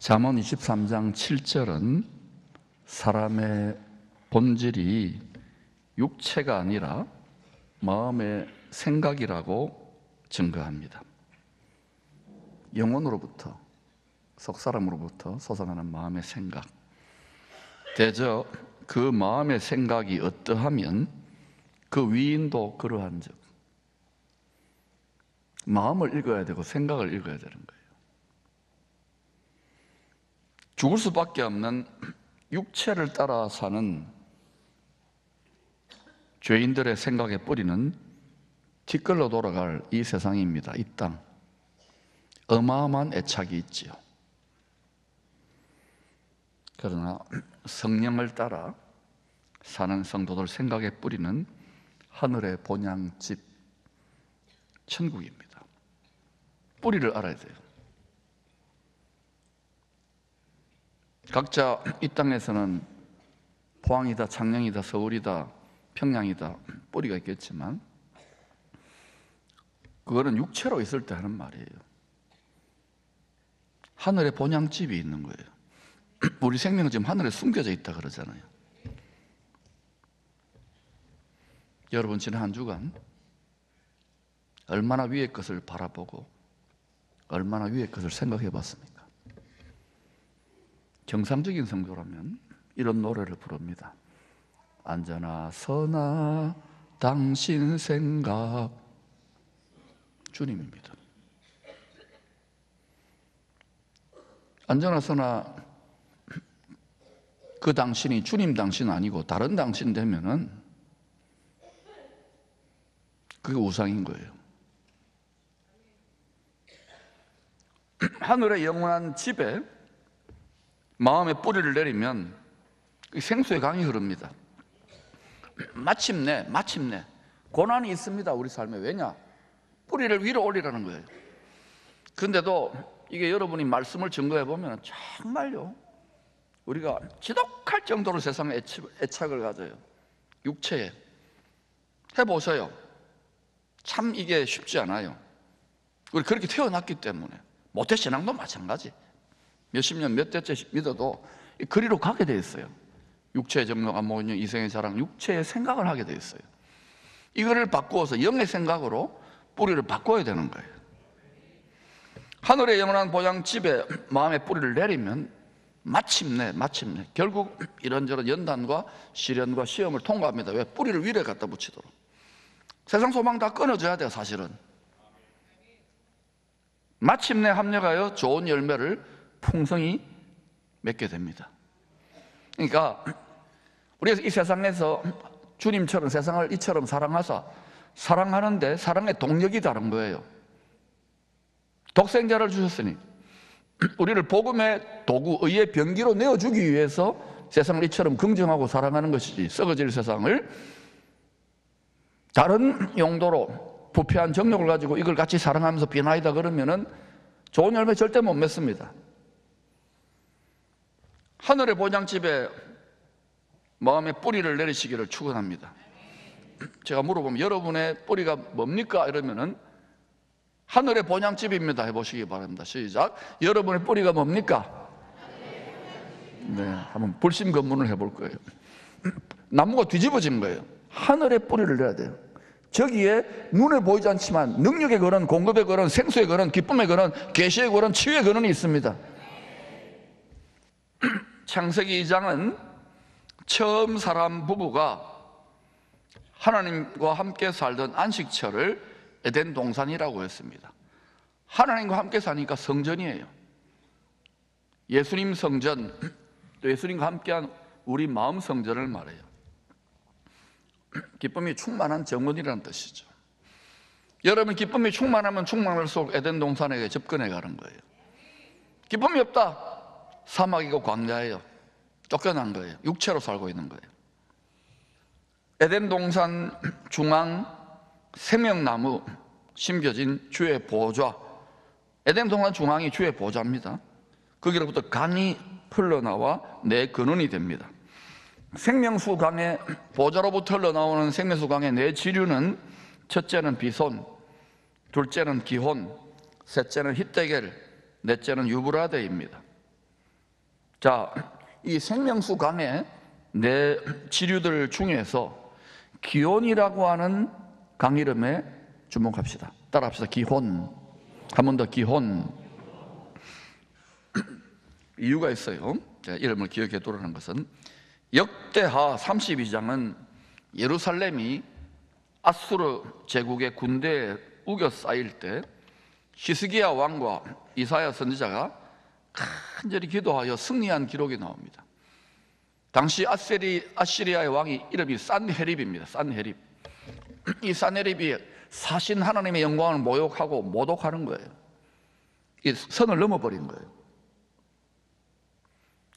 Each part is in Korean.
잠언 23장 7절은 사람의 본질이 육체가 아니라 마음의 생각이라고 증거합니다. 영혼으로부터, 속사람으로부터 솟아나는 마음의 생각, 대저 그 마음의 생각이 어떠하면 그 위인도 그러한 즉, 마음을 읽어야 되고 생각을 읽어야 되는 거예요. 죽을 수밖에 없는 육체를 따라 사는 죄인들의 생각의 뿌리는 뒷걸로 돌아갈 이 세상입니다. 이 땅. 어마어마한 애착이 있지요. 그러나 성령을 따라 사는 성도들 생각의 뿌리는 하늘의 본향집 천국입니다. 뿌리를 알아야 돼요. 각자 이 땅에서는 포항이다, 창녕이다, 서울이다, 평양이다 뿌리가 있겠지만 그거는 육체로 있을 때 하는 말이에요. 하늘에 본향집이 있는 거예요. 우리 생명은 지금 하늘에 숨겨져 있다 그러잖아요. 여러분 지난 한 주간 얼마나 위의 것을 바라보고 얼마나 위의 것을 생각해 봤습니까? 정상적인 성도라면 이런 노래를 부릅니다. 앉아나 서나 당신 생각, 주님입니다. 앉아나 서나 그 당신이 주님 당신 아니고 다른 당신 되면은 그게 우상인 거예요. 하늘의 영원한 집에 마음의 뿌리를 내리면 생수의 강이 흐릅니다. 마침내 고난이 있습니다. 우리 삶에. 왜냐? 뿌리를 위로 올리라는 거예요. 그런데도 이게 여러분이 말씀을 증거해 보면 정말요 우리가 지독할 정도로 세상에 애착을 가져요. 육체에. 해보세요. 참 이게 쉽지 않아요. 우리 그렇게 태어났기 때문에. 모태신앙도 마찬가지. 몇십 년, 몇 대째 믿어도 그리로 가게 돼 있어요. 육체의 정로가 모이는 이생의 자랑, 육체의 생각을 하게 돼 있어요. 이거를 바꾸어서 영의 생각으로 뿌리를 바꿔야 되는 거예요. 하늘의 영원한 보양집에 마음의 뿌리를 내리면 마침내 결국 이런저런 연단과 시련과 시험을 통과합니다. 왜? 뿌리를 위로 갖다 붙이도록. 세상 소망 다 끊어져야 돼요. 사실은 마침내 합력하여 좋은 열매를 풍성히 맺게 됩니다. 그러니까 우리가 이 세상에서 주님처럼 세상을 이처럼 사랑하사 사랑하는데 사랑의 동력이 다른 거예요. 독생자를 주셨으니 우리를 복음의 도구, 의의 병기로 내어주기 위해서 세상을 이처럼 긍정하고 사랑하는 것이지, 썩어질 세상을 다른 용도로 부패한 정욕을 가지고 이걸 같이 사랑하면서 비나이다 그러면은 좋은 열매 절대 못 맺습니다. 하늘의 본향집에 마음의 뿌리를 내리시기를 축원합니다. 제가 물어보면 여러분의 뿌리가 뭡니까? 이러면은 하늘의 본향집입니다 해보시기 바랍니다. 시작. 여러분의 뿌리가 뭡니까? 네, 한번 불심검문을 해볼 거예요. 나무가 뒤집어진 거예요. 하늘의 뿌리를 내야 돼요. 저기에 눈에 보이지 않지만 능력의 근원, 공급의 근원, 생수의 근원, 기쁨의 근원, 계시의 근원, 치유의 근원이 있습니다. 창세기 2장은 처음 사람 부부가 하나님과 함께 살던 안식처를 에덴 동산이라고 했습니다. 하나님과 함께 사니까 성전이에요. 예수님 성전, 또 예수님과 함께한 우리 마음 성전을 말해요. 기쁨이 충만한 정원이라는 뜻이죠. 여러분 기쁨이 충만하면 충만할수록 에덴 동산에게 접근해 가는 거예요. 기쁨이 없다, 사막이고 광야예요. 쫓겨난 거예요. 육체로 살고 있는 거예요. 에덴 동산 중앙 생명나무 심겨진 주의 보좌, 에덴 동산 중앙이 주의 보좌입니다. 거기로부터 강이 흘러나와 내 근원이 됩니다. 생명수 강의 보좌로부터 흘러나오는 생명수 강의 네 지류는 첫째는 비손, 둘째는 기혼, 셋째는 hit데겔, 넷째는 유브라데입니다. 자, 이 생명수 강의 네 지류들 중에서 기혼이라고 하는 강 이름에 주목합시다. 따라합시다. 기혼. 한 번 더. 기혼. 이유가 있어요. 제가 이름을 기억해 두라는 것은 역대하 32장은 예루살렘이 아수르 제국의 군대에 우겨 쌓일 때 히스기야 왕과 이사야 선지자가 간절히 기도하여 승리한 기록이 나옵니다. 당시 아시리아의 왕이 이름이 산헤립입니다. 산헤립. 이 산헤립이 사신 하나님의 영광을 모욕하고 모독하는 거예요. 이 선을 넘어버린 거예요.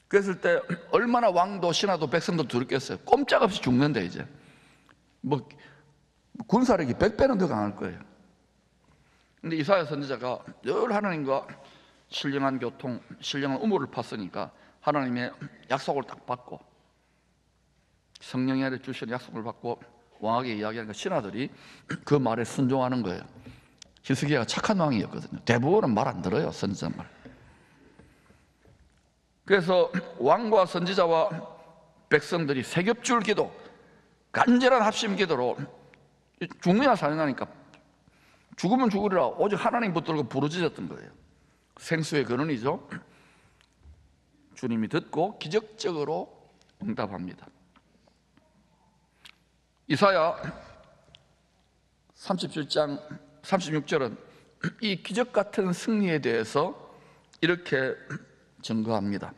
그랬을 때 얼마나 왕도 신하도 백성도 두렵겠어요. 꼼짝없이 죽는데 이제 뭐 군사력이 100배는 더 강할 거예요. 근데 이사야 선지자가 늘 하나님과 신령한 교통, 신령한 우물을 팠으니까 하나님의 약속을 딱 받고 성령이 주신 약속을 받고 왕에게 이야기하니까 신하들이 그 말에 순종하는 거예요. 히스기야가 착한 왕이었거든요. 대부분은 말 안 들어요. 선지자 말. 그래서 왕과 선지자와 백성들이 세겹줄 기도, 간절한 합심 기도로 죽느냐 사느냐니까 죽으면 죽으리라 오직 하나님 붙들고 부르짖었던 거예요. 생수의 근원이죠. 주님이 듣고 기적적으로 응답합니다. 이사야 37장 36절은 이 기적 같은 승리에 대해서 이렇게 증거합니다.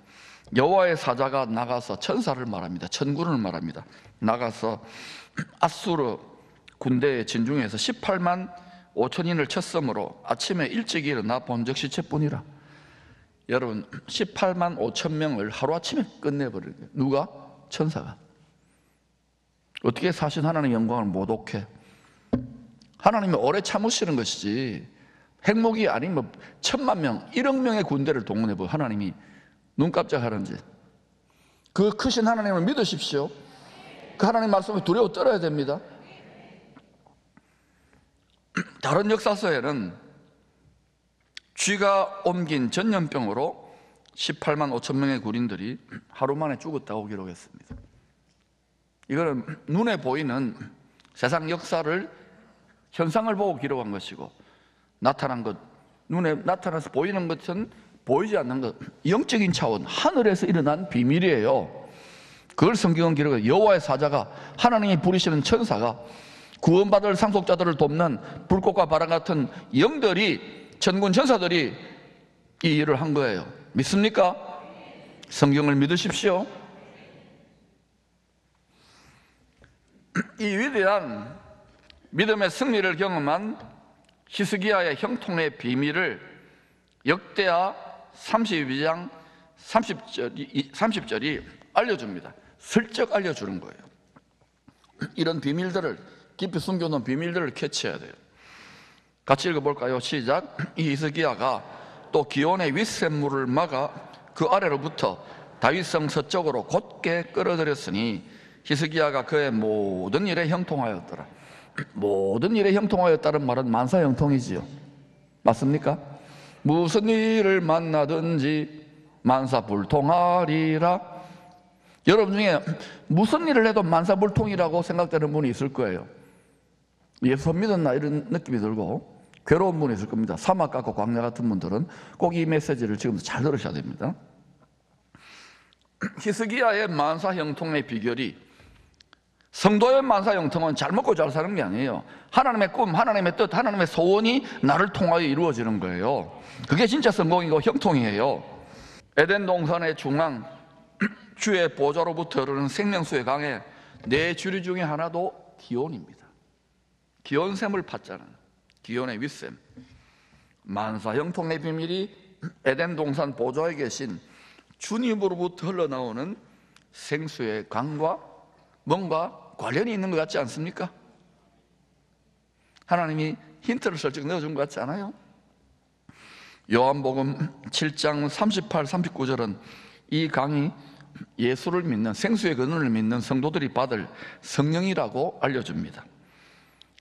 여호와의 사자가 나가서 천사를 말합니다. 천군을 말합니다. 나가서 아수르 군대의 진중에서 18만 5천인을 쳤으므로 아침에 일찍 일어나 본적 시체뿐이라. 여러분 18만 5천 명을 하루아침에 끝내버린 거예요. 누가? 천사가. 어떻게 사신 하나님의 영광을 모독해? 하나님이 오래 참으시는 것이지 핵무기 아니면 1,000만 명, 1억 명의 군대를 동원해보 하나님이 눈 깜짝하는지. 그 크신 하나님을 믿으십시오. 그 하나님 말씀에 두려워 떨어야 됩니다. 다른 역사서에는 쥐가 옮긴 전염병으로 18만 5천 명의 군인들이 하루 만에 죽었다고 기록했습니다. 이거는 눈에 보이는 세상 역사를 현상을 보고 기록한 것이고 나타난 것, 눈에 나타나서 보이는 것은 보이지 않는 것, 영적인 차원, 하늘에서 일어난 비밀이에요. 그걸 성경은 기록해요. 여호와의 사자가, 하나님이 부리시는 천사가 구원받을 상속자들을 돕는 불꽃과 바람 같은 영들이, 천군 천사들이 이 일을 한 거예요. 믿습니까? 성경을 믿으십시오. 이 위대한 믿음의 승리를 경험한 히스기야의 형통의 비밀을 역대하 32장 30절이 알려줍니다. 슬쩍 알려주는 거예요. 이런 비밀들을, 깊이 숨겨놓은 비밀들을 캐치해야 돼요. 같이 읽어볼까요? 시작. 이 히스기야가 또 기온의 윗샘물을 막아 그 아래로부터 다윗성 서쪽으로 곧게 끌어들였으니 히스기야가 그의 모든 일에 형통하였더라. 모든 일에 형통하였다는 말은 만사형통이지요. 맞습니까? 무슨 일을 만나든지 만사불통하리라. 여러분 중에 무슨 일을 해도 만사불통이라고 생각되는 분이 있을 거예요. 예수 믿었나 이런 느낌이 들고 괴로운 분이 있을 겁니다. 사막 같고 광야 같은 분들은 꼭 이 메시지를 지금부터 잘 들으셔야 됩니다. 히스기야의 만사형통의 비결이, 성도의 만사형통은 잘 먹고 잘 사는 게 아니에요. 하나님의 꿈, 하나님의 뜻, 하나님의 소원이 나를 통하여 이루어지는 거예요. 그게 진짜 성공이고 형통이에요. 에덴 동산의 중앙 주의 보좌로부터 흐르는 생명수의 강에 네 주류 중에 하나도 기온입니다. 기온샘을 팠잖아요. 기온의 윗샘. 만사형통의 비밀이 에덴 동산 보좌에 계신 주님으로부터 흘러나오는 생수의 강과 뭔가 관련이 있는 것 같지 않습니까? 하나님이 힌트를 설정 넣어준 것 같지 않아요? 요한복음 7장 38, 39절은 이 강이 예수를 믿는, 생수의 근원을 믿는 성도들이 받을 성령이라고 알려줍니다.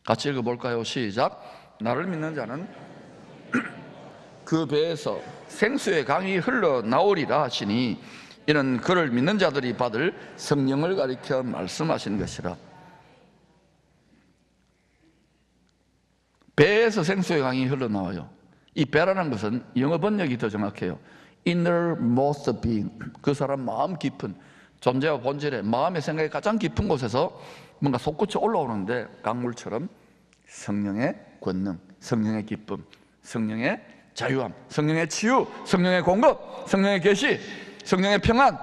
같이 읽어볼까요? 시작. 나를 믿는 자는 그 배에서 생수의 강이 흘러나오리라 하시니 이는 그를 믿는 자들이 받을 성령을 가리켜 말씀하신 것이라. 배에서 생수의 강이 흘러나와요. 이 배라는 것은 영어 번역이 더 정확해요. innermost being, 그 사람 마음 깊은, 존재와 본질의 마음의 생각이 가장 깊은 곳에서 뭔가 솟구쳐 올라오는데, 강물처럼 성령의 권능, 성령의 기쁨, 성령의 자유함, 성령의 치유, 성령의 공급, 성령의 계시, 성령의 평안,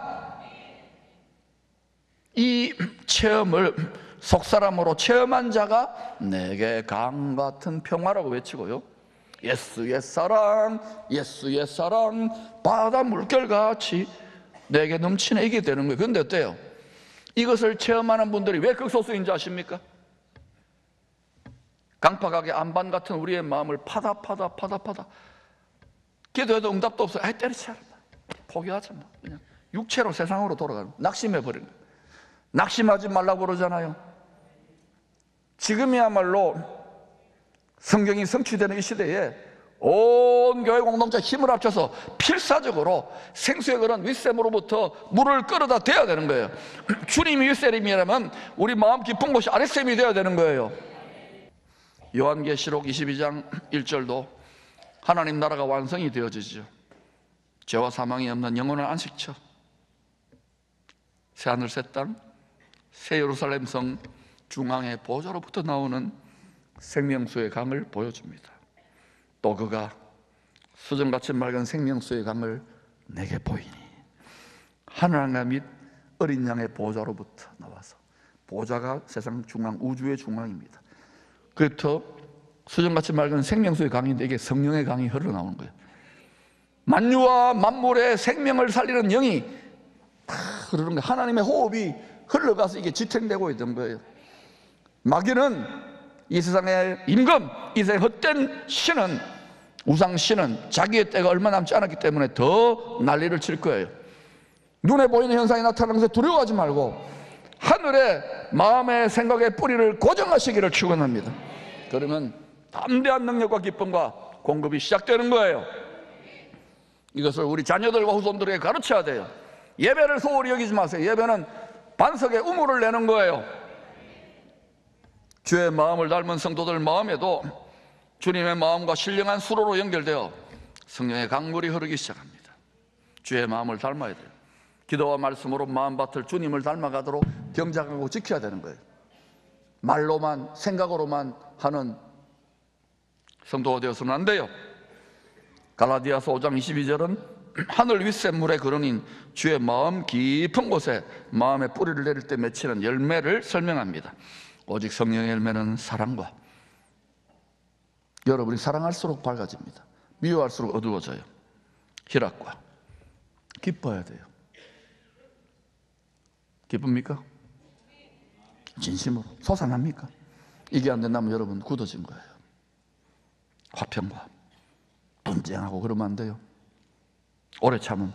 이 체험을 속사람으로 체험한 자가 내게 강 같은 평화라고 외치고요, 예수의 사랑, 예수의 사랑, 바다 물결같이 내게 넘치네, 이게 되는 거예요. 그런데 어때요? 이것을 체험하는 분들이 왜 극소수인 줄 아십니까? 강팍하게 안반 같은 우리의 마음을 파다 기도해도 응답도 없어요. 아이, 때려치라, 포기하자, 그냥 육체로 세상으로 돌아가는, 낙심해버리는 거예요. 낙심하지 말라고 그러잖아요. 지금이야말로 성경이 성취되는 이 시대에 온 교회 공동체 힘을 합쳐서 필사적으로 생수의 그런 윗샘으로부터 물을 끌어다 대야 되는 거예요. 주님이 윗샘이라면 우리 마음 깊은 곳이 아랫샘이 되어야 되는 거예요. 요한계시록 22장 1절도 하나님 나라가 완성이 되어지죠. 죄와 사망이 없는 영원한 안식처, 새하늘 새 땅, 새 예루살렘 성 중앙의 보좌로부터 나오는 생명수의 강을 보여줍니다. 또 그가 수정같이 맑은 생명수의 강을 내게 보이니, 하늘하늘 및 어린 양의 보좌로부터 나와서, 보좌가 세상 중앙, 우주의 중앙입니다. 그부터 수정같이 맑은 생명수의 강인데 이게 성령의 강이 흘러나오는 거예요. 만유와 만물의 생명을 살리는 영이 다 흐르는 거예요. 하나님의 호흡이 흘러가서 이게 지탱되고 있던 거예요. 마귀는, 이 세상의 임금, 이 세상의 헛된 신은, 우상신은 자기의 때가 얼마 남지 않았기 때문에 더 난리를 칠 거예요. 눈에 보이는 현상이 나타나는 것에 두려워하지 말고 하늘의 마음의 생각의 뿌리를 고정하시기를 축원합니다. 그러면 담대한 능력과 기쁨과 공급이 시작되는 거예요. 이것을 우리 자녀들과 후손들에게 가르쳐야 돼요. 예배를 소홀히 여기지 마세요. 예배는 반석에 우물을 내는 거예요. 주의 마음을 닮은 성도들 마음에도 주님의 마음과 신령한 수로로 연결되어 성령의 강물이 흐르기 시작합니다. 주의 마음을 닮아야 돼요. 기도와 말씀으로 마음밭을 주님을 닮아가도록 경작하고 지켜야 되는 거예요. 말로만, 생각으로만 하는 성도가 되어서는 안 돼요. 갈라디아서 5장 22절은 하늘 윗샘물의 근원인 주의 마음 깊은 곳에 마음의 뿌리를 내릴 때 맺히는 열매를 설명합니다. 오직 성령의 열매는 사랑과, 여러분이 사랑할수록 밝아집니다. 미워할수록 어두워져요. 희락과, 기뻐야 돼요. 기쁩니까? 진심으로 솟아납니까? 이게 안 된다면 여러분 굳어진 거예요. 화평과 분쟁하고 그러면 안 돼요. 오래 참은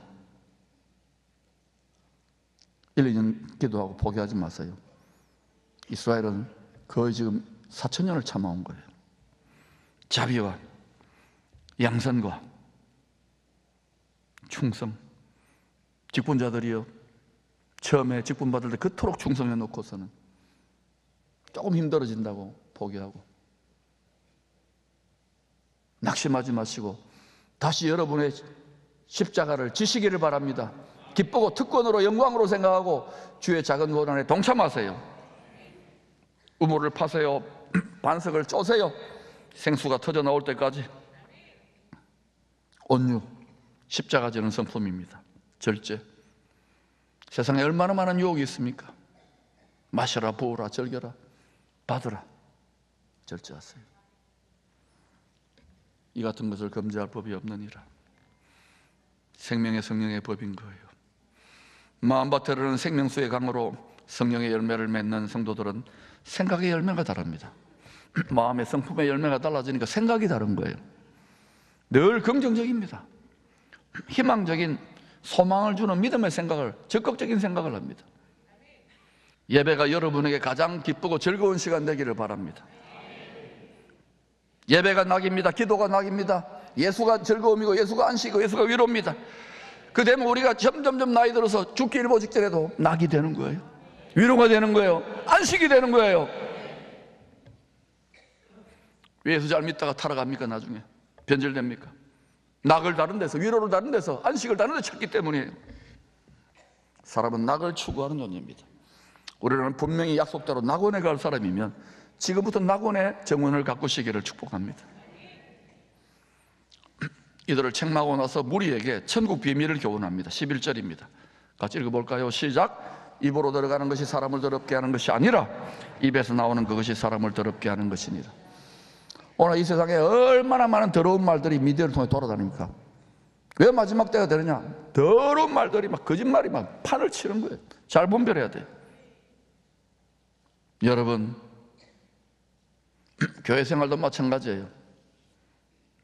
1, 2년 기도하고 포기하지 마세요. 이스라엘은 거의 지금 4,000년을 참아온 거예요. 자비와 양선과 충성. 직분자들이요, 처음에 직분 받을 때 그토록 충성해 놓고서는 조금 힘들어진다고 포기하고, 낙심하지 마시고 다시 여러분의 십자가를 지시기를 바랍니다. 기쁘고 특권으로 영광으로 생각하고 주의 작은 고난에 동참하세요. 우물을 파세요. 반석을 쪼세요. 생수가 터져 나올 때까지. 온유, 십자가 지는 성품입니다. 절제. 세상에 얼마나 많은 유혹이 있습니까? 마셔라, 부어라, 즐겨라, 받으라. 절제하세요. 이 같은 것을 금지할 법이 없느니라. 생명의 성령의 법인 거예요. 마음밭에 흐르는 생명수의 강으로 성령의 열매를 맺는 성도들은 생각의 열매가 다릅니다. 마음의 성품의 열매가 달라지니까 생각이 다른 거예요. 늘 긍정적입니다. 희망적인 소망을 주는 믿음의 생각을, 적극적인 생각을 합니다. 예배가 여러분에게 가장 기쁘고 즐거운 시간 되기를 바랍니다. 예배가 낙입니다. 기도가 낙입니다. 예수가 즐거움이고 예수가 안식이고 예수가 위로입니다. 그 되면 우리가 점점점 나이 들어서 죽기 일보 직전에도 낙이 되는 거예요. 위로가 되는 거예요. 안식이 되는 거예요. 예수 잘 믿다가 타락합니까? 나중에 변절됩니까? 낙을 다른 데서, 위로를 다른 데서, 안식을 다른 데서 찾기 때문이에요. 사람은 낙을 추구하는 존재입니다. 우리는 분명히 약속대로 낙원에 갈 사람이면 지금부터 낙원의 정원을 가꾸시기를 축복합니다. 이들을 책망하고 나서 무리에게 천국 비밀을 교훈합니다. 11절입니다. 같이 읽어볼까요? 시작. 입으로 들어가는 것이 사람을 더럽게 하는 것이 아니라 입에서 나오는 그것이 사람을 더럽게 하는 것이니라. 오늘 이 세상에 얼마나 많은 더러운 말들이 미디어를 통해 돌아다닙니까? 왜 마지막 때가 되느냐? 더러운 말들이 막 거짓말이 막 판을 치는 거예요. 잘 분별해야 돼요. 여러분, 교회 생활도 마찬가지예요.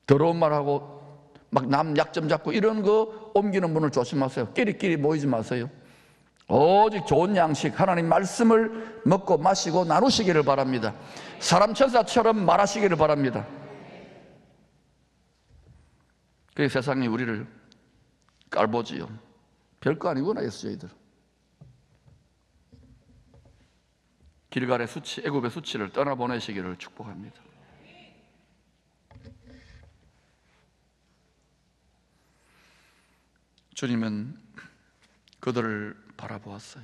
더러운 말하고 막 남 약점 잡고 이런 거 옮기는 분을 조심하세요. 끼리끼리 모이지 마세요. 오직 좋은 양식, 하나님 말씀을 먹고 마시고 나누시기를 바랍니다. 사람 천사처럼 말하시기를 바랍니다. 그 세상이 우리를 깔보지요. 별거 아니구나, 예수저희들. 길갈의 수치, 애굽의 수치를 떠나보내시기를 축복합니다. 주님은 그들을 바라보았어요.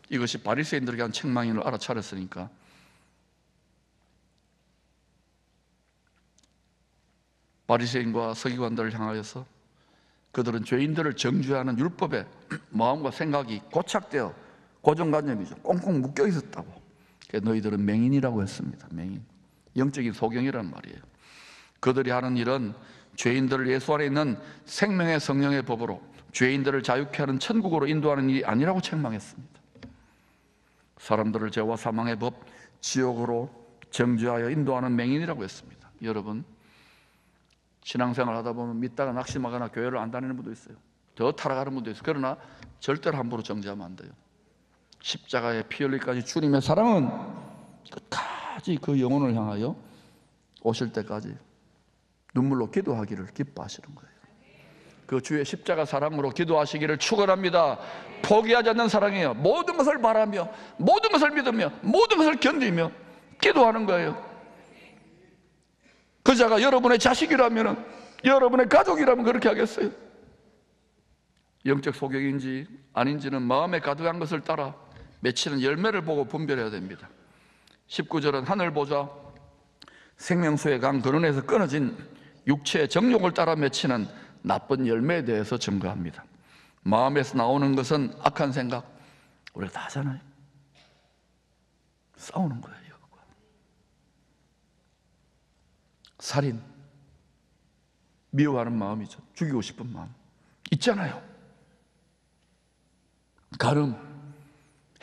이것이 바리새인들에게 한 책망인 걸 알아차렸으니까 바리새인과 서기관들을 향하여서 그들은 죄인들을 정죄하는 율법에 마음과 생각이 고착되어 고정관념이죠. 꽁꽁 묶여 있었다고. 너희들은 맹인이라고 했습니다. 맹인. 영적인 소경이란 말이에요. 그들이 하는 일은 죄인들을 예수 안에 있는 생명의 성령의 법으로 죄인들을 자유케 하는 천국으로 인도하는 일이 아니라고 책망했습니다. 사람들을 죄와 사망의 법, 지옥으로 정죄하여 인도하는 맹인이라고 했습니다. 여러분, 신앙생활 하다 보면 믿다가 낙심하거나 교회를 안 다니는 분도 있어요. 더 타락하는 분도 있어요. 그러나 절대로 함부로 정죄하면 안 돼요. 십자가에 피 흘리기까지 주님의 사랑은 끝까지 그 영혼을 향하여 오실 때까지 눈물로 기도하기를 기뻐하시는 거예요. 그 주의 십자가 사랑으로 기도하시기를 축원합니다. 포기하지 않는 사랑이에요. 모든 것을 바라며 모든 것을 믿으며 모든 것을 견디며 기도하는 거예요. 그 자가 여러분의 자식이라면, 여러분의 가족이라면 그렇게 하겠어요? 영적 소경인지 아닌지는 마음에 가득한 것을 따라 맺히는 열매를 보고 분별해야 됩니다. 19절은 하늘 보자 생명수의 강 근원에서 끊어진 육체의 정욕을 따라 맺히는 나쁜 열매에 대해서 증거합니다. 마음에서 나오는 것은 악한 생각, 우리가 다 하잖아요. 싸우는 거예요. 살인, 미워하는 마음이죠. 죽이고 싶은 마음 있잖아요. 가름,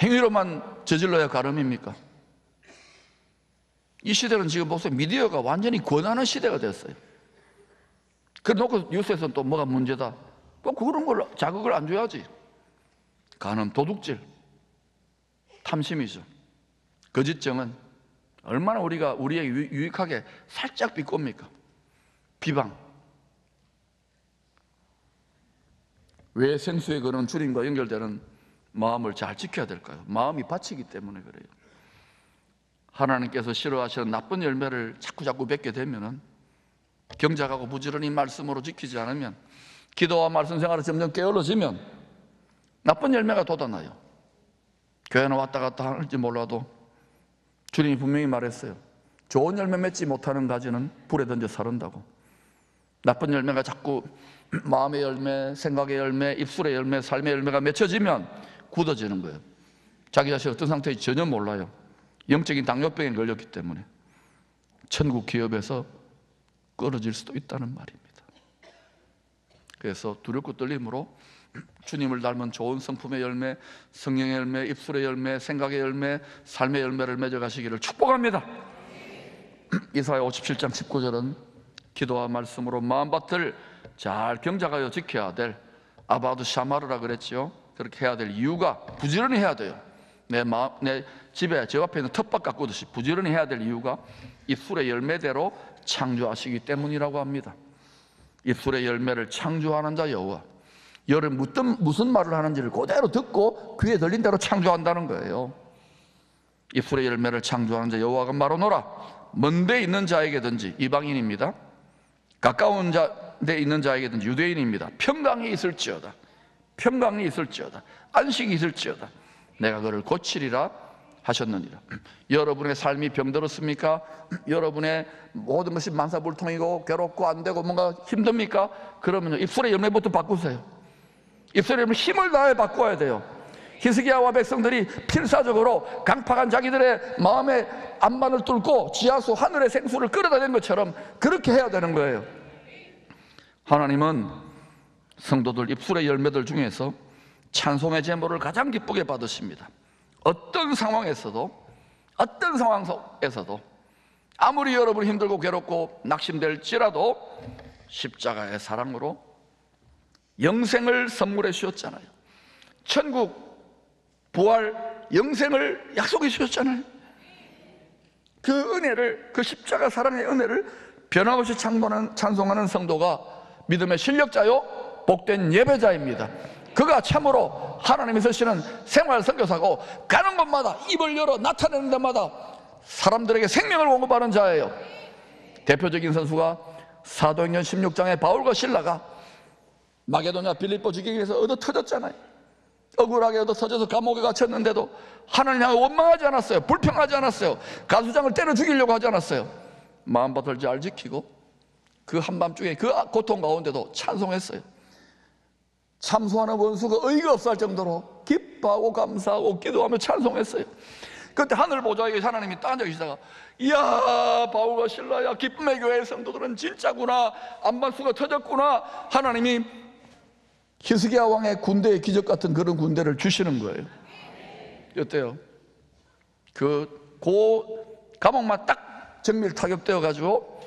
행위로만 저질러야 가름입니까? 이 시대는 지금 보세요. 미디어가 완전히 권하는 시대가 됐어요. 그래놓고 뉴스에서는 또 뭐가 문제다, 또 그런 걸 자극을 안 줘야지. 간음, 도둑질, 탐심이죠. 거짓정은 얼마나 우리에게 유익하게 살짝 비꼽니까? 비방. 왜 생수의 근원 주님과 연결되는 마음을 잘 지켜야 될까요? 마음이 바치기 때문에 그래요. 하나님께서 싫어하시는 나쁜 열매를 자꾸 맺게 되면은, 경작하고 부지런히 말씀으로 지키지 않으면, 기도와 말씀 생활이 점점 게을러지면 나쁜 열매가 돋아나요. 교회는 왔다 갔다 할지 몰라도 주님이 분명히 말했어요. 좋은 열매 맺지 못하는 가지는 불에 던져 사른다고. 나쁜 열매가 자꾸 마음의 열매, 생각의 열매, 입술의 열매, 삶의 열매가 맺혀지면 굳어지는 거예요. 자기 자신이 어떤 상태인지 전혀 몰라요. 영적인 당뇨병에 걸렸기 때문에 천국 기업에서 끊어질 수도 있다는 말입니다. 그래서 두렵고 떨림으로 주님을 닮은 좋은 성품의 열매, 성령의 열매, 입술의 열매, 생각의 열매, 삶의 열매를 맺어가시기를 축복합니다. 이사야 57장 19절은 기도와 말씀으로 마음밭을 잘 경작하여 지켜야 될 아바드 샤마르라 그랬죠. 그렇게 해야 될 이유가 부지런히 해야 돼요. 내 집에 저 앞에 있는 텃밭 가꾸듯이 부지런히 해야 될 이유가 잎술의 열매대로 창조하시기 때문이라고 합니다. 잎술의 열매를 창조하는 자 여호와, 열은 무슨 말을 하는지를 그대로 듣고 귀에 들린 대로 창조한다는 거예요. 잎술의 열매를 창조하는 자 여호와가 말하노라. 먼데 있는 자에게든지, 이방인입니다. 가까운 데 있는 자에게든지, 유대인입니다. 평강이 있을지어다, 평강이 있을지어다, 안식이 있을지어다, 내가 그를 고치리라 하셨느니라. 여러분의 삶이 병들었습니까? 여러분의 모든 것이 만사불통이고 괴롭고 안 되고 뭔가 힘듭니까? 그러면 잎술의 열매부터 바꾸세요. 잎술의 열매 힘을 다해 바꿔야 돼요. 히스기야와 백성들이 필사적으로 강팍한 자기들의 마음의 안만을 뚫고 지하수 하늘의 생수를 끌어다 낸 것처럼 그렇게 해야 되는 거예요. 하나님은 성도들 잎술의 열매들 중에서 찬송의 제물을 가장 기쁘게 받으십니다. 어떤 상황에서도 아무리 여러분이 힘들고 괴롭고 낙심될지라도 십자가의 사랑으로 영생을 선물해 주셨잖아요. 천국 부활 영생을 약속해 주셨잖아요. 그 은혜를, 그 십자가 사랑의 은혜를 변함없이 찬송하는 성도가 믿음의 실력자요 복된 예배자입니다. 그가 참으로 하나님이 쓰시는 생활 선교사고 가는 곳마다 입을 열어 나타내는 데마다 사람들에게 생명을 공급하는 자예요. 대표적인 선수가 사도행전 16장에 바울과 실라가 마게도냐 빌립보 지기에 의해서 얻어 터졌잖아요. 억울하게 얻어 터져서 감옥에 갇혔는데도 하나님 향해 원망하지 않았어요. 불평하지 않았어요. 가수장을 때려 죽이려고 하지 않았어요. 마음밭을 잘 지키고 그 한밤중에 그 고통 가운데도 찬송했어요. 참소하는 원수가 의의가 없어 할 정도로 기뻐하고 감사하고 기도하며 찬송했어요. 그때 하늘 보좌에 하나님이 딱 앉아 계시다가, 이야 바울과 실라야, 기쁨의 교회의 성도들은 진짜구나, 안반수가 터졌구나. 하나님이 히스기야 왕의 군대의 기적 같은 그런 군대를 주시는 거예요. 어때요? 감옥만 딱 정밀 타격되어 가지고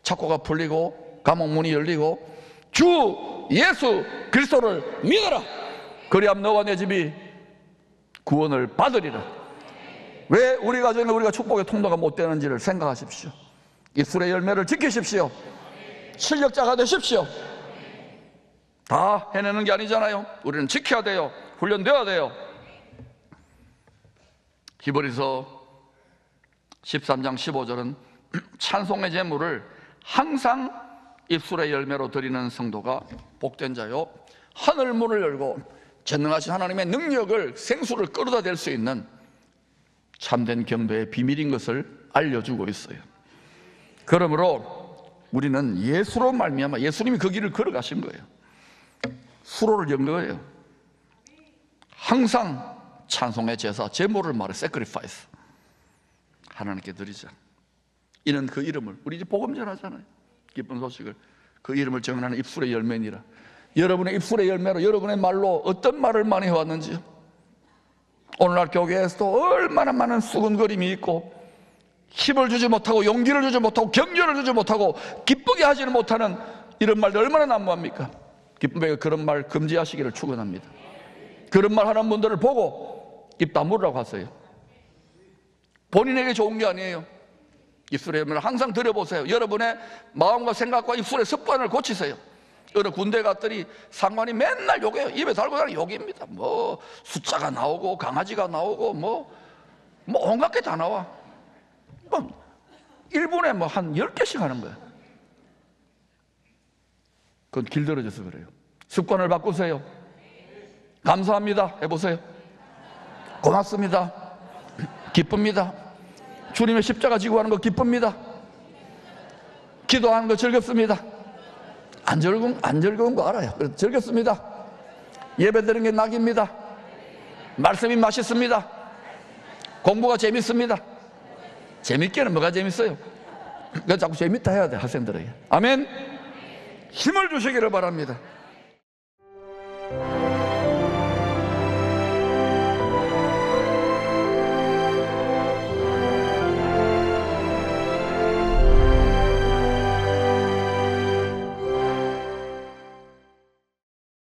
착고가 풀리고 감옥 문이 열리고, 주 예수 그리스도를 믿어라, 그리하면 너와 내 집이 구원을 받으리라. 왜 우리 가정에 우리가 축복의 통로가 못 되는지를 생각하십시오. 잎술의 열매를 지키십시오. 실력자가 되십시오. 다 해내는 게 아니잖아요. 우리는 지켜야 돼요. 훈련되어야 돼요. 히브리서 13장 15절은 찬송의 제물을 항상 잎술의 열매로 드리는 성도가 복된 자요, 하늘 문을 열고 전능하신 하나님의 능력을, 생수를 끌어다 댈 수 있는 참된 경배의 비밀인 것을 알려주고 있어요. 그러므로 우리는 예수로 말미암아, 예수님이 그 길을 걸어가신 거예요. 수로를 연 거예요. 항상 찬송의 제사, 제물을 말해 sacrifice, 하나님께 드리자. 이는 그 이름을, 우리 이제 복음 전하잖아요. 기쁜 소식을, 그 이름을 정하는 잎술의 열매니라. 여러분의 잎술의 열매로, 여러분의 말로 어떤 말을 많이 해왔는지요? 오늘날 교회에서도 얼마나 많은 수근거림이 있고 힘을 주지 못하고 용기를 주지 못하고 격려를 주지 못하고 기쁘게 하지는 못하는 이런 말들 얼마나 난무합니까? 기쁨에 그런 말 금지하시기를 축원합니다. 그런 말 하는 분들을 보고 입 다물으라고 하세요. 본인에게 좋은 게 아니에요. 입술의 열매를 항상 들여보세요. 여러분의 마음과 생각과 입술의 습관을 고치세요. 어느 군대 갔더니 상관이 맨날 욕해요. 입에 달고 다니는 욕입니다. 뭐 숫자가 나오고 강아지가 나오고 뭐 온갖 게 다 나와. 뭐 1분에 뭐 한 10개씩 하는 거야. 그건 길들여져서 그래요. 습관을 바꾸세요. 감사합니다 해보세요. 고맙습니다, 기쁩니다, 주님의 십자가 지고 하는 거 기쁩니다, 기도하는 거 즐겁습니다. 안 즐거운 거 알아요. 그래서 즐겁습니다. 예배 드리는 게 낙입니다. 말씀이 맛있습니다. 공부가 재밌습니다. 재밌게는 뭐가 재밌어요? 그러니까 자꾸 재밌다 해야 돼, 학생들에게. 아멘. 힘을 주시기를 바랍니다.